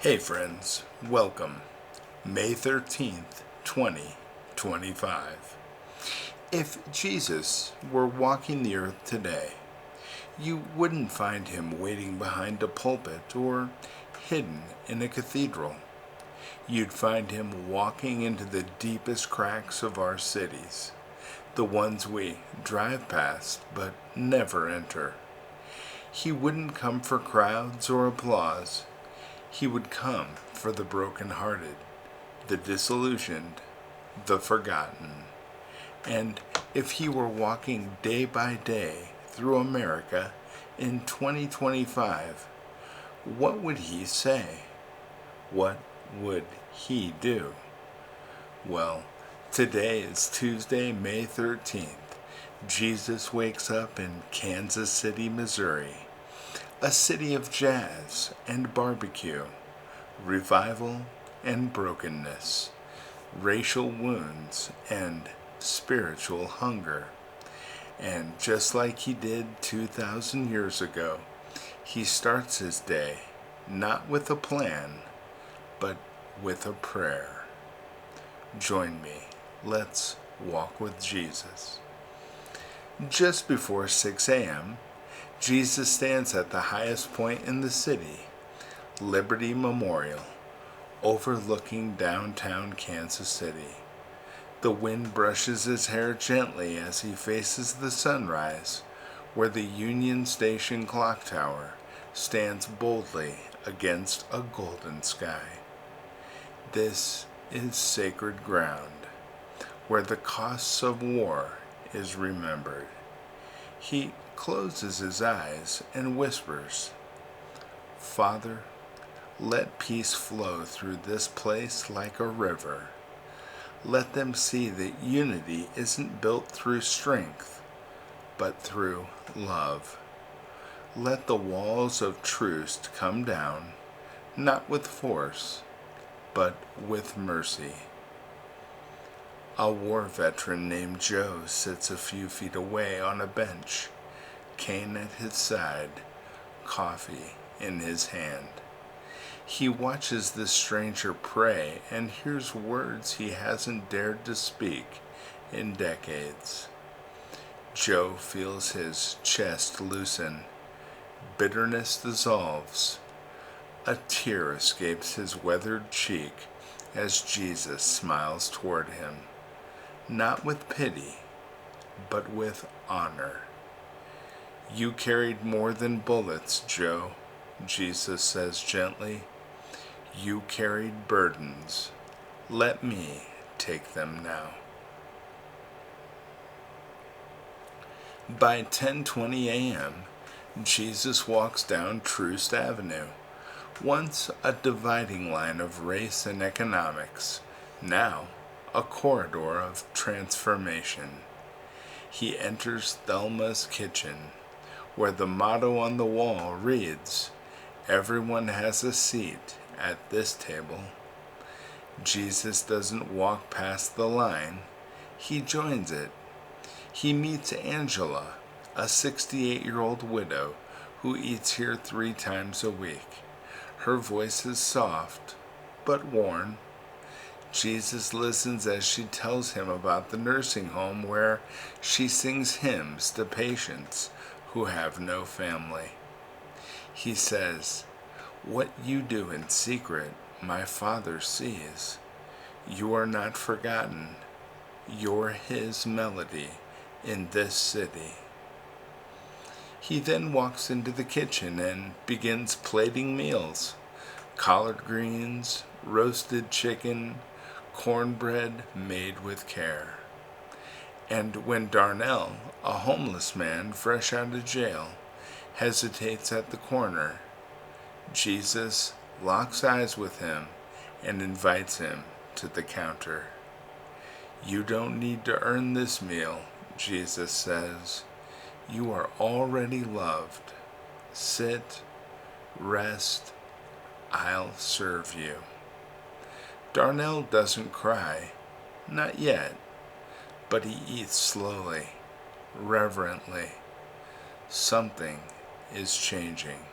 Hey friends, welcome. May 13th, 2025. If Jesus were walking the earth today, you wouldn't find him waiting behind a pulpit or hidden in a cathedral. You'd find him walking into the deepest cracks of our cities, the ones we drive past but never enter. He wouldn't come for crowds or applause. He would come for the broken-hearted, the disillusioned, the forgotten. And if he were walking day by day through America in 2025, what would he say? What would he do? Well, today is Tuesday, May 13th. Jesus wakes up in Kansas City, Missouri, a city of jazz and barbecue, revival and brokenness, racial wounds and spiritual hunger. And just like he did 2,000 years ago, he starts his day not with a plan, but with a prayer. Join me. Let's walk with Jesus. Just before 6 a.m., Jesus stands at the highest point in the city, Liberty Memorial, overlooking downtown Kansas City. The wind brushes his hair gently as he faces the sunrise, where the Union Station clock tower stands boldly against a golden sky. This is sacred ground, where the costs of war is remembered. He closes his eyes and whispers, "Father, let peace flow through this place like a river. Let them see that unity isn't built through strength, but through love. Let the walls of Troost come down, not with force, but with mercy." A war veteran named Joe sits a few feet away on a bench, cane at his side, coffee in his hand. He watches this stranger pray and hears words he hasn't dared to speak in decades. Joe feels his chest loosen. Bitterness dissolves. A tear escapes his weathered cheek as Jesus smiles toward him, not with pity, but with honor. "You carried more than bullets, Joe," Jesus says gently. "You carried burdens. Let me take them now." By 10:20 a.m., Jesus walks down Troost Avenue, once a dividing line of race and economics, now a corridor of transformation. He enters Thelma's Kitchen, where the motto on the wall reads, "Everyone has a seat at this table." Jesus doesn't walk past the line, he joins it. He meets Angela, a 68-year-old widow who eats here 3 times a week. Her voice is soft, but worn. Jesus listens as she tells him about the nursing home where she sings hymns to patients who have no family. He says, "What you do in secret, my Father sees. You are not forgotten. You're his melody in this city." He then walks into the kitchen and begins plating meals: collard greens, roasted chicken, cornbread made with care. And when Darnell, a homeless man fresh out of jail, hesitates at the corner, Jesus locks eyes with him and invites him to the counter. "You don't need to earn this meal," Jesus says. "You are already loved. Sit, rest, I'll serve you." Darnell doesn't cry, not yet, but he eats slowly, reverently. Something is changing.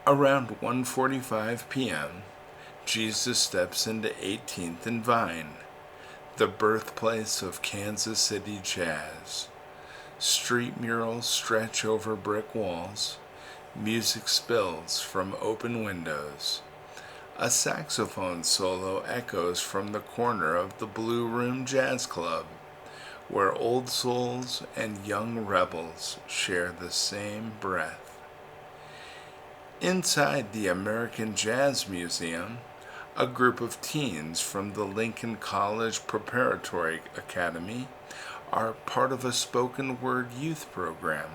Around 1:45 p.m., Jesus steps into 18th and Vine, the birthplace of Kansas City jazz. Street murals stretch over brick walls. Music spills from open windows. A saxophone solo echoes from the corner of the Blue Room Jazz Club, where old souls and young rebels share the same breath. Inside the American Jazz Museum, a group of teens from the Lincoln College Preparatory Academy are part of a spoken word youth program.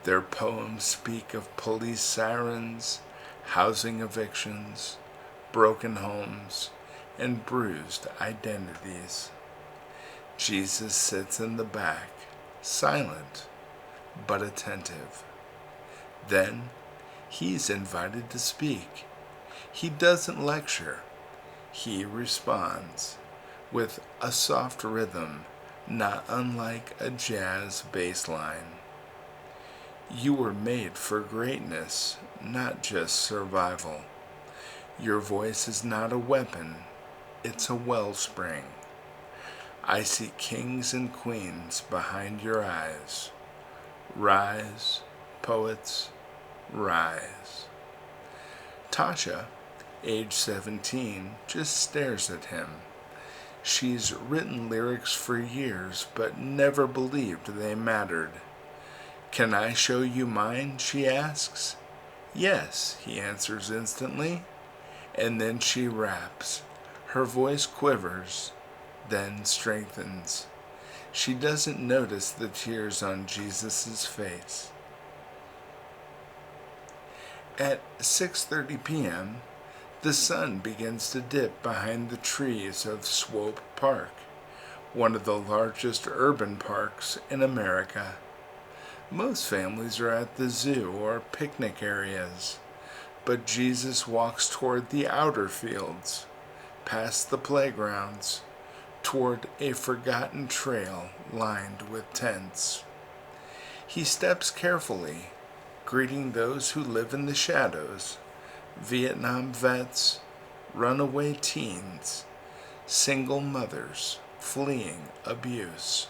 Their poems speak of police sirens, housing evictions, broken homes, and bruised identities. Jesus sits in the back, silent but attentive. Then he's invited to speak. He doesn't lecture. He responds with a soft rhythm not unlike a jazz bass line. You were made for greatness, not just survival. Your voice is not a weapon, it's a wellspring. I see kings and queens behind your eyes. Rise, poets, rise. Tasha, age 17, just stares at him. She's written lyrics for years, but never believed they mattered. Can I show you mine? She asks. Yes, he answers instantly. And then she raps. Her voice quivers, then strengthens. She doesn't notice the tears on Jesus' face. At 6:30 p.m., the sun begins to dip behind the trees of Swope Park, one of the largest urban parks in America. Most families are at the zoo or picnic areas, but Jesus walks toward the outer fields, past the playgrounds, toward a forgotten trail lined with tents. He steps carefully, greeting those who live in the shadows, Vietnam vets, runaway teens, single mothers fleeing abuse.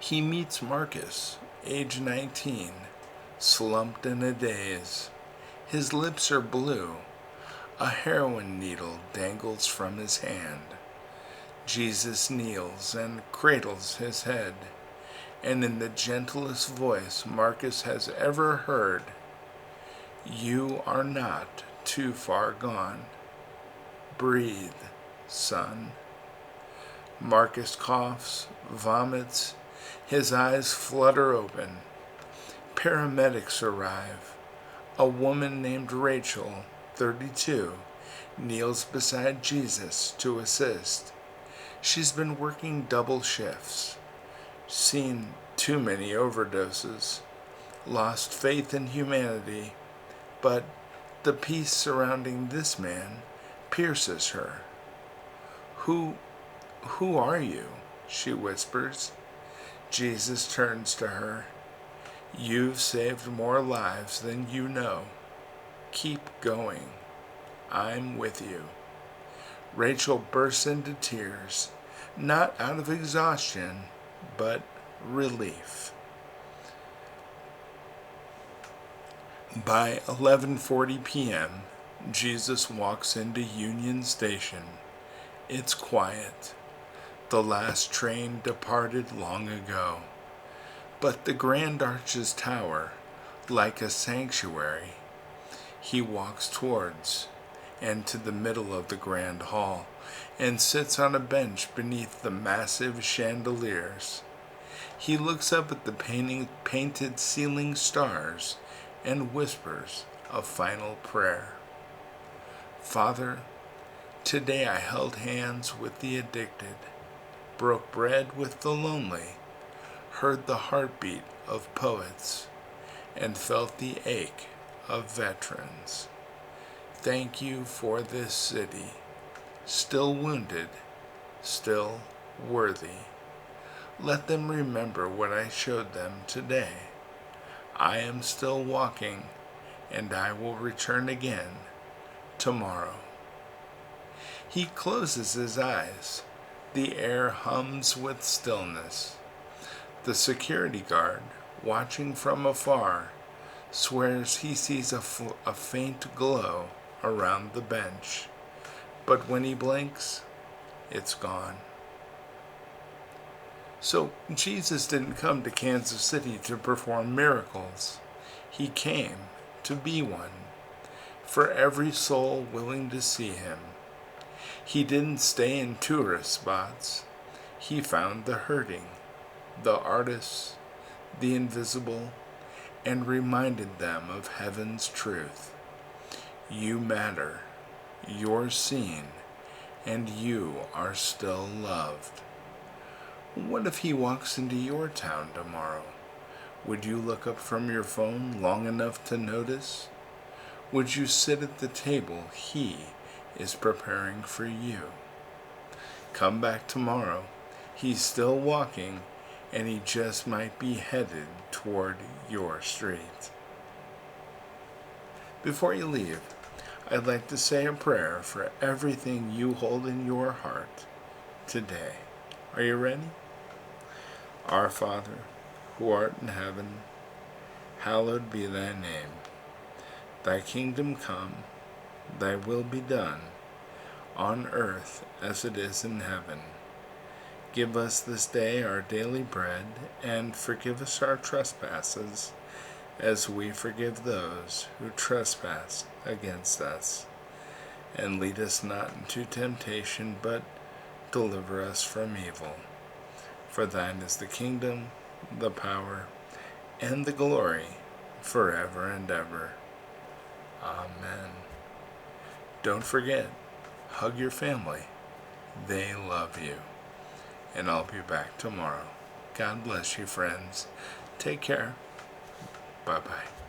He meets Marcus, age 19, slumped in a daze. His lips are blue. A heroin needle dangles from his hand. Jesus kneels and cradles his head, and in the gentlest voice Marcus has ever heard, "You are not too far gone. Breathe, son." Marcus coughs, vomits, his eyes flutter open. Paramedics arrive. A woman named Rachel, 32, kneels beside Jesus to assist. She's been working double shifts, seen too many overdoses, lost faith in humanity, but the peace surrounding this man pierces her. Who are you?" she whispers. Jesus turns to her. "You've saved more lives than you know. Keep going. I'm with you." Rachel bursts into tears, not out of exhaustion, but relief. By 11:40 p.m., Jesus walks into Union Station. It's quiet. The last train departed long ago. But the Grand Arch's tower, like a sanctuary, he walks towards and to the middle of the Grand Hall and sits on a bench beneath the massive chandeliers. He looks up at the painted ceiling stars and whispers a final prayer. "Father, today I held hands with the addicted, broke bread with the lonely, heard the heartbeat of poets, and felt the ache of veterans. Thank you for this city, still wounded, still worthy. Let them remember what I showed them today. I am still walking, and I will return again tomorrow. He closes his eyes. The air hums with stillness. The security guard, watching from afar, swears he sees a faint glow around the bench. But when he blinks, it's gone. So Jesus didn't come to Kansas City to perform miracles. He came to be one for every soul willing to see him. He didn't stay in tourist spots. He found the hurting, the artists, the invisible, and reminded them of heaven's truth. You matter, you're seen, and you are still loved. What if he walks into your town tomorrow? Would you look up from your phone long enough to notice? Would you sit at the table he is preparing for you? Come back tomorrow. He's still walking, and he just might be headed toward your street. Before you leave, I'd like to say a prayer for everything you hold in your heart today. Are you ready? Our Father, who art in heaven, hallowed be thy name. Thy kingdom come, thy will be done, on earth as it is in heaven. Give us this day our daily bread, and forgive us our trespasses, as we forgive those who trespass against us. And lead us not into temptation, but deliver us from evil. For thine is the kingdom, the power, and the glory, forever and ever. Amen. Don't forget, hug your family. They love you. And I'll be back tomorrow. God bless you, friends. Take care. Bye-bye.